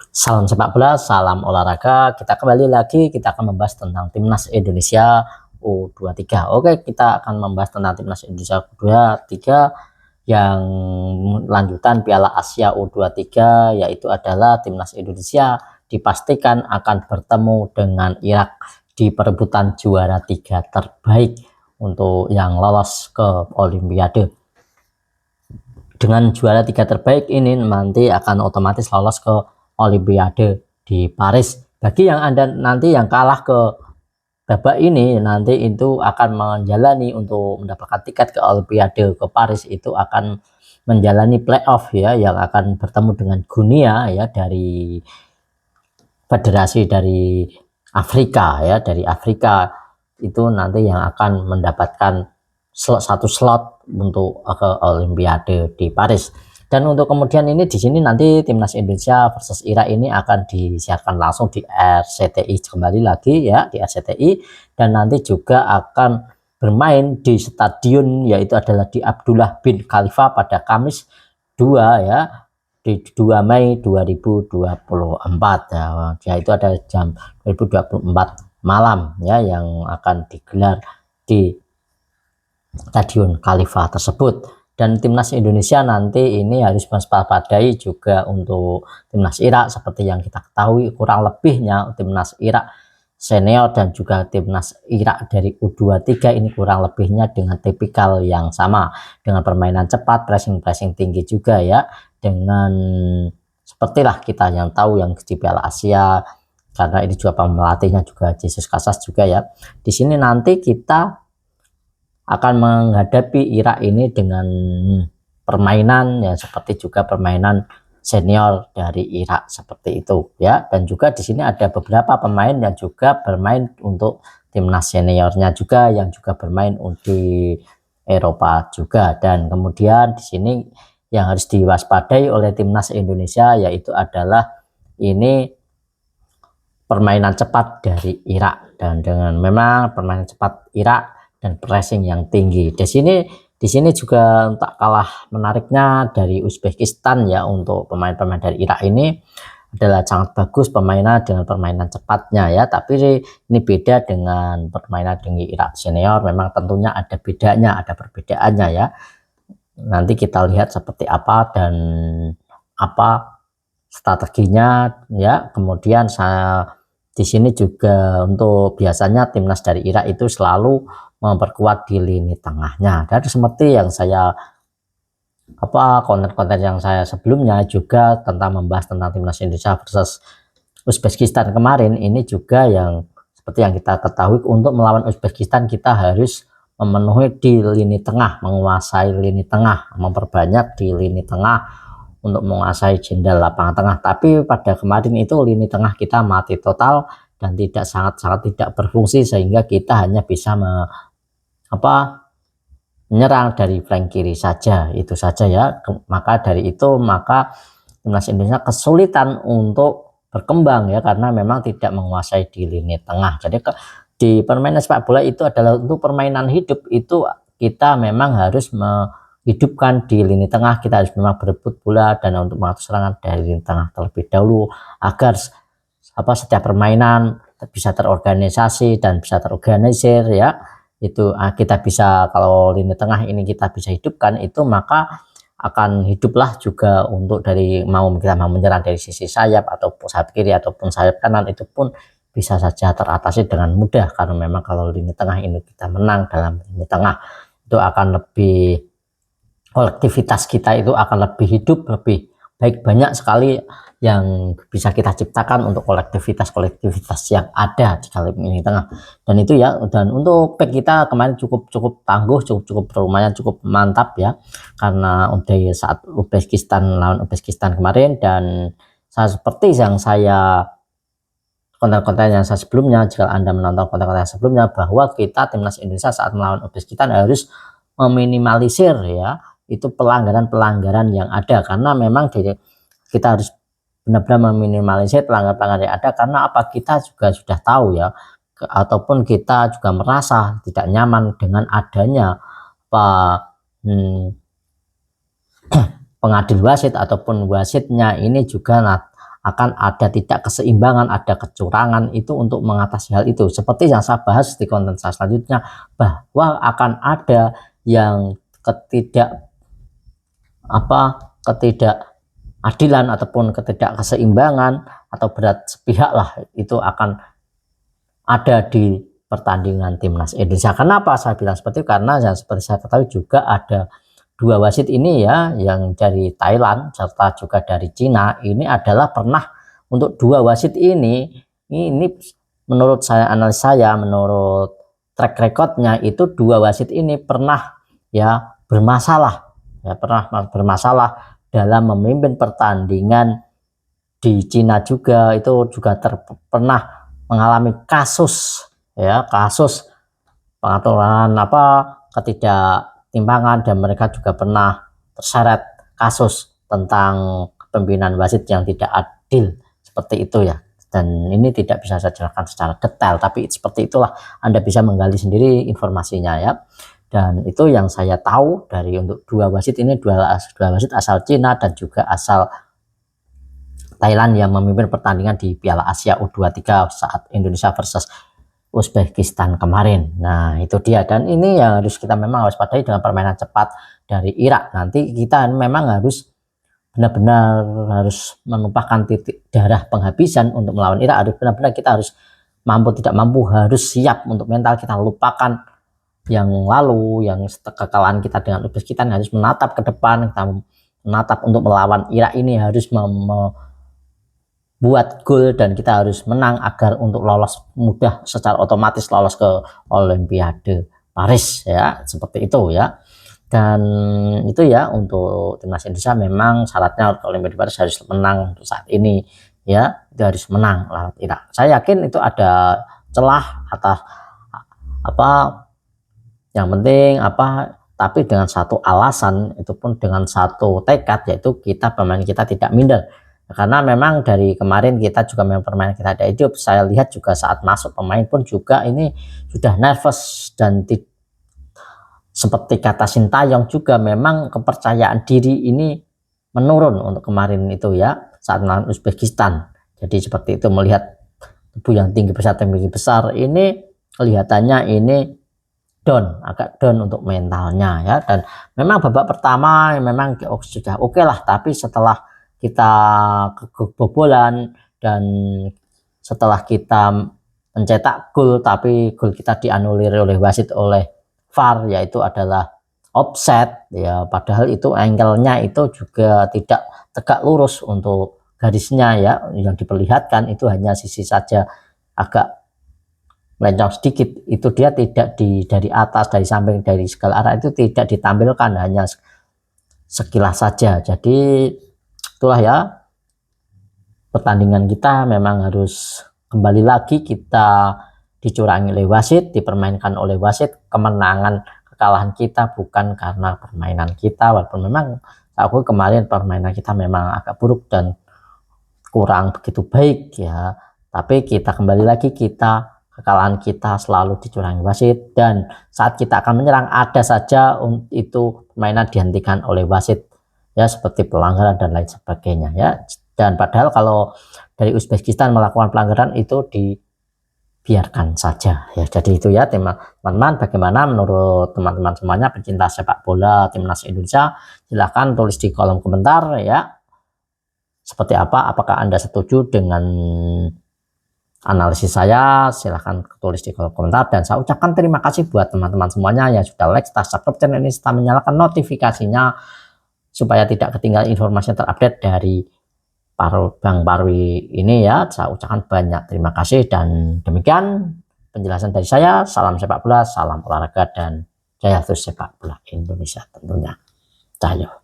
Salam sepak bola, salam olahraga. Kita kembali lagi, kita akan membahas tentang timnas Indonesia U23. Oke, kita akan membahas tentang timnas Indonesia U23 yang lanjutan Piala Asia U23, yaitu adalah timnas Indonesia dipastikan akan bertemu dengan Irak di perebutan juara 3 terbaik untuk yang lolos ke Olimpiade. Dengan juara 3 terbaik ini nanti akan otomatis lolos ke Olimpiade di Paris. Bagi yang Anda nanti yang kalah ke babak ini, nanti itu akan menjalani untuk mendapatkan tiket ke Olimpiade ke Paris, itu akan menjalani playoff ya, yang akan bertemu dengan Guinea ya, dari federasi dari Afrika ya, dari Afrika itu nanti yang akan mendapatkan satu slot untuk ke Olimpiade di Paris. Dan untuk kemudian ini di sini nanti timnas Indonesia versus Irak ini akan disiarkan langsung di RCTI, kembali lagi ya di RCTI, dan nanti juga akan bermain di stadion yaitu adalah di Abdullah bin Khalifa pada Kamis 2 ya, di 2 Mei 2024 ya, yaitu ada jam 2024 malam ya, yang akan digelar di Stadion Khalifa tersebut. Dan timnas Indonesia nanti ini harus mewaspadai juga untuk timnas Irak, seperti yang kita ketahui kurang lebihnya timnas Irak senior dan juga timnas Irak dari U23 ini kurang lebihnya dengan tipikal yang sama, dengan permainan cepat, pressing tinggi juga ya, dengan sepertilah kita yang tahu yang di Piala Asia, karena ini juga pelatihnya juga Jesus Casas juga ya. Di sini nanti kita akan menghadapi Irak ini dengan permainan ya seperti juga permainan senior dari Irak seperti itu ya. Dan juga di sini ada beberapa pemain yang juga bermain untuk timnas seniornya juga, yang juga bermain di Eropa juga. Dan kemudian di sini yang harus diwaspadai oleh timnas Indonesia yaitu adalah ini permainan cepat dari Irak, dan dengan memang permainan cepat Irak dan pressing yang tinggi. Di sini juga tak kalah menariknya dari Uzbekistan ya, untuk pemain-pemain dari Irak ini adalah sangat bagus permainan dengan permainan cepatnya ya, tapi ini beda dengan permainan dari Irak senior. Memang tentunya ada bedanya, ada perbedaannya ya. Nanti kita lihat seperti apa dan apa strateginya ya. Kemudian di sini juga untuk biasanya timnas dari Irak itu selalu memperkuat di lini tengahnya. Dan seperti yang saya konten-konten yang saya sebelumnya juga tentang membahas tentang timnas Indonesia versus Uzbekistan kemarin, ini juga yang seperti yang kita ketahui, untuk melawan Uzbekistan kita harus memenuhi di lini tengah, menguasai lini tengah, memperbanyak di lini tengah untuk menguasai jendela lapangan tengah. Tapi pada kemarin itu lini tengah kita mati total dan sangat tidak berfungsi, sehingga kita hanya bisa menyerang dari flank kiri saja, itu saja ya. Maka dari itu timnas Indonesia kesulitan untuk berkembang ya, karena memang tidak menguasai di lini tengah. Jadi di permainan sepak bola itu adalah untuk permainan hidup, itu kita memang harus menghidupkan di lini tengah. Kita harus memang berebut bola dan untuk mengatur serangan dari lini tengah terlebih dahulu, agar setiap permainan bisa terorganisasi dan bisa terorganisir ya. Itu kita bisa, kalau lini tengah ini kita bisa hidupkan, itu maka akan hiduplah juga untuk dari kita mau menyerang dari sisi sayap ataupun sayap kiri ataupun sayap kanan, itu pun bisa saja teratasi dengan mudah, karena memang kalau lini tengah ini kita menang dalam lini tengah, itu akan lebih, kolektivitas kita itu akan lebih hidup, lebih baik. Banyak sekali yang bisa kita ciptakan untuk kolektivitas yang ada di dalam lini tengah. Dan itu ya, dan untuk back kita kemarin cukup tangguh, cukup lumayan, cukup mantap ya, karena udah saat lawan Uzbekistan kemarin. Dan seperti yang saya konten-konten yang saya sebelumnya, jika Anda menonton konten-konten sebelumnya, bahwa kita timnas Indonesia saat melawan Uzbekistan harus meminimalisir ya itu pelanggaran yang ada, karena memang kita harus benar-benar meminimalisir pelanggaran yang ada. Karena kita juga sudah tahu ya, ataupun kita juga merasa tidak nyaman dengan adanya pengadil wasit ataupun wasitnya ini juga akan ada tidak keseimbangan, ada kecurangan, itu untuk mengatasi hal itu. Seperti yang saya bahas di konten saya selanjutnya, bahwa akan ada yang ketidakadilan ataupun ketidakkeseimbangan atau berat sepihak lah, itu akan ada di pertandingan timnas Indonesia. Kenapa saya bilang seperti itu? Karena yang seperti saya ketahui juga ada 2 wasit ini ya, yang dari Thailand serta juga dari Cina, ini adalah pernah untuk 2 wasit ini menurut saya, analis saya, menurut track recordnya itu 2 wasit ini pernah ya bermasalah dalam memimpin pertandingan di Cina juga. Itu juga pernah mengalami kasus pengaturan ketidaktimbangan, dan mereka juga pernah terseret kasus tentang kepemimpinan wasit yang tidak adil, seperti itu ya. Dan ini tidak bisa saya jelaskan secara detail, tapi seperti itulah, Anda bisa menggali sendiri informasinya ya. Dan itu yang saya tahu dari untuk 2 wasit ini, 2 wasit asal Cina dan juga asal Thailand yang memimpin pertandingan di Piala Asia U23 saat Indonesia versus Uzbekistan kemarin. Nah itu dia, dan ini yang harus kita memang waspadai dengan permainan cepat dari Irak. Nanti kita memang harus benar-benar harus menumpahkan titik darah penghabisan untuk melawan Irak. Harus benar-benar kita harus mampu tidak mampu, harus siap untuk mental kita lupakan yang lalu, yang kekalahan kita dengan Uzbekistan, harus menatap ke depan, kita menatap untuk melawan Irak ini, harus buat gol dan kita harus menang agar untuk lolos mudah, secara otomatis lolos ke Olimpiade Paris ya, seperti itu ya. Dan itu ya, untuk timnas Indonesia memang syaratnya ke Olimpiade Paris harus menang untuk saat ini ya, itu harus menang lawan Irak. Saya yakin itu ada celah atas yang penting tapi dengan satu alasan, itu pun dengan satu tekad, yaitu pemain kita tidak minder. Karena memang dari kemarin kita juga memang permainan kita ada hidup. Saya lihat juga saat masuk pemain pun juga ini sudah nervous, dan seperti kata Sintayong juga memang kepercayaan diri ini menurun untuk kemarin itu ya, saat melawan Uzbekistan. Jadi seperti itu, melihat tubuh yang tinggi besar ini kelihatannya ini agak down untuk mentalnya ya. Dan memang babak pertama memang sudah oke lah, tapi setelah kita kebobolan dan setelah kita mencetak gol, tapi gol kita dianulir oleh wasit, oleh VAR, yaitu adalah offset ya, padahal itu angle-nya itu juga tidak tegak lurus untuk garisnya ya, yang diperlihatkan itu hanya sisi saja agak melencong sedikit, itu dia tidak dari atas, dari samping, dari segala arah itu tidak ditampilkan, hanya sekilas saja. Jadi itulah ya, pertandingan kita memang harus kembali lagi kita dicurangi oleh wasit, dipermainkan oleh wasit. Kekalahan kita bukan karena permainan kita, walaupun memang aku kemarin permainan kita memang agak buruk dan kurang begitu baik ya, tapi kita kembali lagi, kekalahan kita selalu dicurangi wasit, dan saat kita akan menyerang ada saja itu permainan dihentikan oleh wasit ya, seperti pelanggaran dan lain sebagainya ya. Dan padahal kalau dari Uzbekistan melakukan pelanggaran itu dibiarkan saja ya. Jadi itu ya teman-teman, bagaimana menurut teman-teman semuanya pecinta sepak bola timnas Indonesia? Silahkan tulis di kolom komentar ya, seperti apakah Anda setuju dengan analisis saya? Silahkan tulis di kolom komentar, dan saya ucapkan terima kasih buat teman-teman semuanya yang sudah like, subscribe channel ini, serta menyalakan notifikasinya supaya tidak ketinggalan informasi terupdate dari Bang Parwi ini ya. Saya ucapkan banyak terima kasih, dan demikian penjelasan dari saya. Salam sepak bola, salam olahraga, dan jaya terus sepak bola Indonesia tentunya. Cahyo.